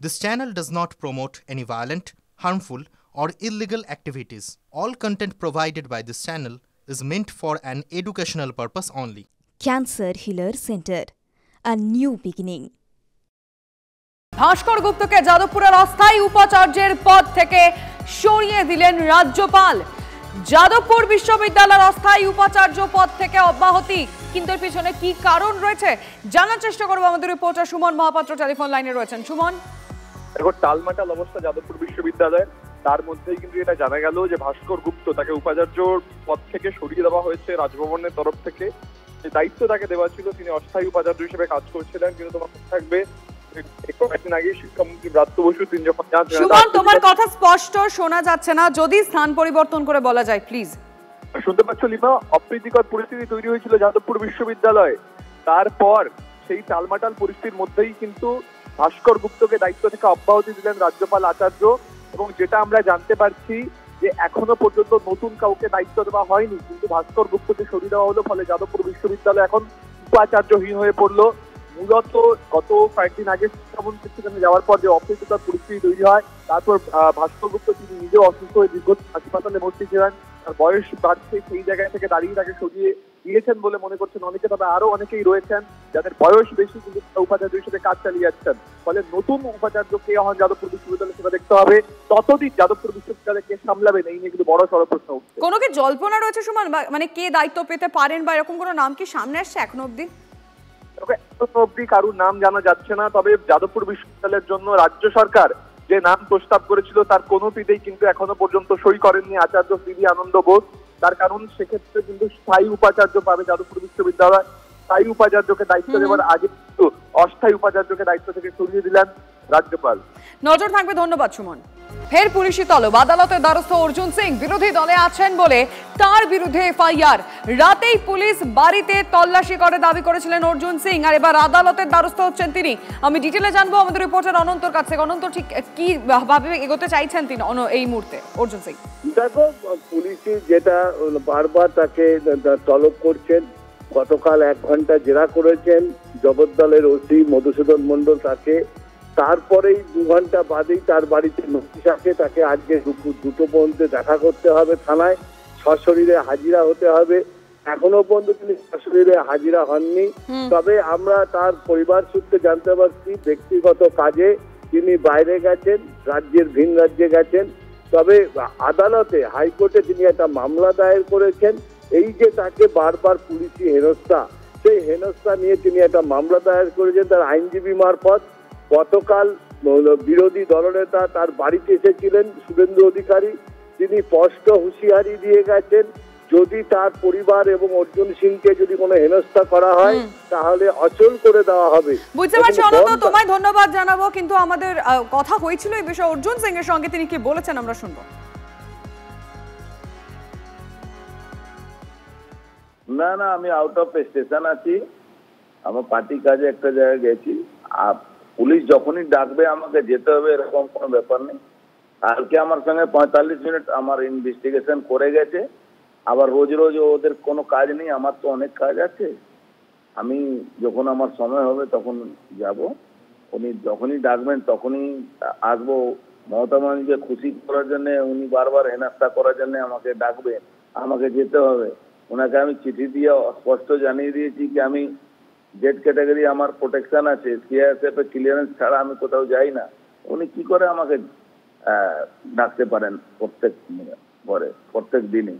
This channel does not promote any violent, harmful, or illegal activities. All content provided by this channel is meant for an educational purpose only. Cancer Healer Center, a new beginning. ভাস্কর গুপ্তকে যাদবপুরের অস্থায়ী উপাচার্যের পদ থেকে সরিয়ে দিলেন রাজ্যপাল। যাদবপুর বিশ্ববিদ্যালয়ের অস্থায়ী উপাচার্য পদ থেকে অব্যাহতি, কিন্তু এর পিছনে কি কারণ রয়েছে জানার চেষ্টা করব। আমাদের রিপোর্টার সুমন মহাপাত্র টেলিফোন লাইনে রয়েছেন। সুমন, এখন টালমাটাল অবস্থা যাদবপুর বিশ্ববিদ্যালয়ের, তার মধ্যেই কিন্তু এটা জানা গেল যে ভাস্কর গুপ্ত তাকে উপাচার্য পদ থেকে সরিয়ে দেওয়া হয়েছে রাজভবনের তরফ থেকে। যে দায়িত্ব তাকে দেওয়া ছিল, তিনি অস্থায়ী উপাচার্য হিসেবে কাজ করছিলেন, কিন্তু তোমার থাকবে কয়েকদিন আগে শিক্ষামন্ত্রী ব্রাত্য বসু তিনি যখন সুমন, তোমার কথা স্পষ্ট শোনা যাচ্ছে না, যদি স্থান পরিবর্তন করে বলা যায় প্লিজ। শুনতে পাচ্ছ লিমা? অপ্রীতিকর পরিস্থিতি তৈরি হয়েছিল যাদবপুর বিশ্ববিদ্যালয়ে, তারপর সেই টালমাটাল পরিস্থিতির মধ্যেই কিন্তু ভাস্কর গুপ্তকে দায়িত্ব থেকে অব্যাহতি দিলেন রাজ্যপাল আচার্য। এবং যেটা আমরা জানতে পারছি যে এখনো পর্যন্ত নতুন কাউকে দায়িত্ব দেওয়া হয়নি, কিন্তু ভাস্কর গুপ্তকে সরিয়ে দেওয়া হলো, ফলে যাদবপুর বিশ্ববিদ্যালয় এখন উপাচার্যহীন হয়ে পড়লো। মূলত গত কয়েকদিন আগে শিক্ষামন্ত্রী সেখানে যাওয়ার পর যে অপ্রীতিকর পরিস্থিতি তৈরি হয়, তারপর ভাস্কর গুপ্ত তিনি নিজেও অসুস্থ হয়ে দীর্ঘ হাসপাতালে ভর্তি ছিলেন, তার বয়স বাড়ছে, সেই জায়গা থেকে দাঁড়িয়ে তাকে সরিয়ে দিয়েছেন বলে মনে করছেন অনেকে। তবে আরো অনেকেই রয়েছেন যাদের বয়স বেশি, কিন্তু উপাচার্য হিসেবে কাজ চালিয়ে যাচ্ছেন। ফলে নতুন উপাচার্য কে হন যাদবপুর বিশ্ববিদ্যালয় সেটা দেখতে হবে। ততদিন যাদবপুর বিশ্ববিদ্যালয় কে সামলাবেন এই নিয়ে কিন্তু বড় সড় প্রশ্ন উঠছে। কোনো কি জল্পনা রয়েছে সুমন, মানে কে দায়িত্ব পেতে পারেন বা এরকম কোনো নাম কি সামনে আসছে এখনো অব্দি? অব্দি কারুর নাম জানা যাচ্ছে না। তবে যাদবপুর বিশ্ববিদ্যালয়ের জন্য রাজ্য সরকার যে নাম প্রস্তাব করেছিল তার কোনোটিতেই কিন্তু এখনো পর্যন্ত সই করেননি আচার্য সিভি আনন্দ বোস। তার কারণ সেক্ষেত্রে কিন্তু স্থায়ী উপাচার্য পাবে যাদবপুর বিশ্ববিদ্যালয়। স্থায়ী উপাচার্যকে দায়িত্ব দেওয়ার আগে কিন্তু অস্থায়ী উপাচার্যকে দায়িত্ব থেকে সরিয়ে দিলেন রাজ্যপাল। নজর থাকবে। ধন্যবাদ সুমন। ফের পুলিশি তলব, আদালতের দ্বারস্থ অর্জুন সিং বিরোধী দলে আছেন বলে তার বিরুদ্ধে এফআইআর। রাতেই পুলিশ বাড়িতে তল্লাশি করে দাবি করেছিলেন অর্জুন সিং, আর এবার আদালতের দ্বারস্থ হচ্ছেন তিনি। আমি ডিটেলে জানবো আমাদের রিপোর্টার অনন্তর কাছে। অনন্ত, ঠিক কি ভাবে এগোতে চাইছেন তিনি এই মুহূর্তে অর্জুন সিং? দেখো, পুলিশই যেটা বারবার তাকে তলব করছেন, গতকাল 1 ঘন্টা জেরা করেছেন জগদ্দলের ওসি মধুসূদন মন্ডল তাকে, তারপরেই 2 ঘন্টা বাদেই তার বাড়িতে নোটিশ আসে, তাকে আজকে দুপুর 2টো পর্যন্ত দেখা করতে হবে থানায়, সশরীরে হাজিরা হতে হবে। এখনো পর্যন্ত তিনি সশরীরে হাজিরা হননি। তবে আমরা তার পরিবার সূত্রে জানতে পারছি ব্যক্তিগত কাজে তিনি বাইরে গেছেন, রাজ্যের ভিন রাজ্যে গেছেন। তবে আদালতে, হাইকোর্টে তিনি একটা মামলা দায়ের করেছেন। এই যে তাকে বারবার পুলিশি হেনস্থা, সেই হেনস্থা নিয়ে তিনি একটা মামলা দায়ের করেছেন তার আইনজীবী মারফত। গতকাল বিরোধী দলনেতা তার বাড়িতে এসেছিলেন শুভেন্দু অধিকারী, তিনি স্পষ্ট হুঁশিয়ারি দিয়ে গেছেন যদি তার পরিবার এবং অর্জুন সিংকে যদি কোনো হেনস্থা করা হয় তাহলে অচল করে দেওয়া হবে। বুঝতে পারছি অনন্ত, তোমায় ধন্যবাদ জানাবো, কিন্তু আমাদের কথা হয়েছিল এই বিষয়ে অর্জুন সিং এর সঙ্গে, তিনি কি বলেছেন আমরা শুনবো। না না, আমি আউট অফ স্টেশন আছি, আমার পার্টি কাজে একটা জায়গায় গেছি। আর পুলিশ যখনই ডাকবে আমাকে যেতে হবে এরকম কোনো ব্যাপার নেই। কালকে আমার সঙ্গে 45 মিনিট আমার ইনভেস্টিগেশন করে গেছে। আবার রোজ রোজ ওদের কোনো কাজ নেই, আমার তো অনেক কাজ আছে। আমি যখন আমার সময় হবে তখন যাব। উনি যখনই ডাকবেন তখনই আসবো। মমতা ব্যানার্জিকে খুশি করার জন্য উনি বারবার হেনস্থা করার জন্য আমাকে ডাকবেন, আমাকে যেতে হবে। ওনাকে আমি চিঠি দিয়ে স্পষ্ট জানিয়ে দিয়েছি কি আমি জেড ক্যাটাগরি, আমার প্রোটেকশন আছে, সিআইএসএফ এর ক্লিয়ারেন্স ছাড়া আমি কোথাও যাই না। উনি কি করে আমাকে ডাকতে পারেন প্রত্যেক দিনই?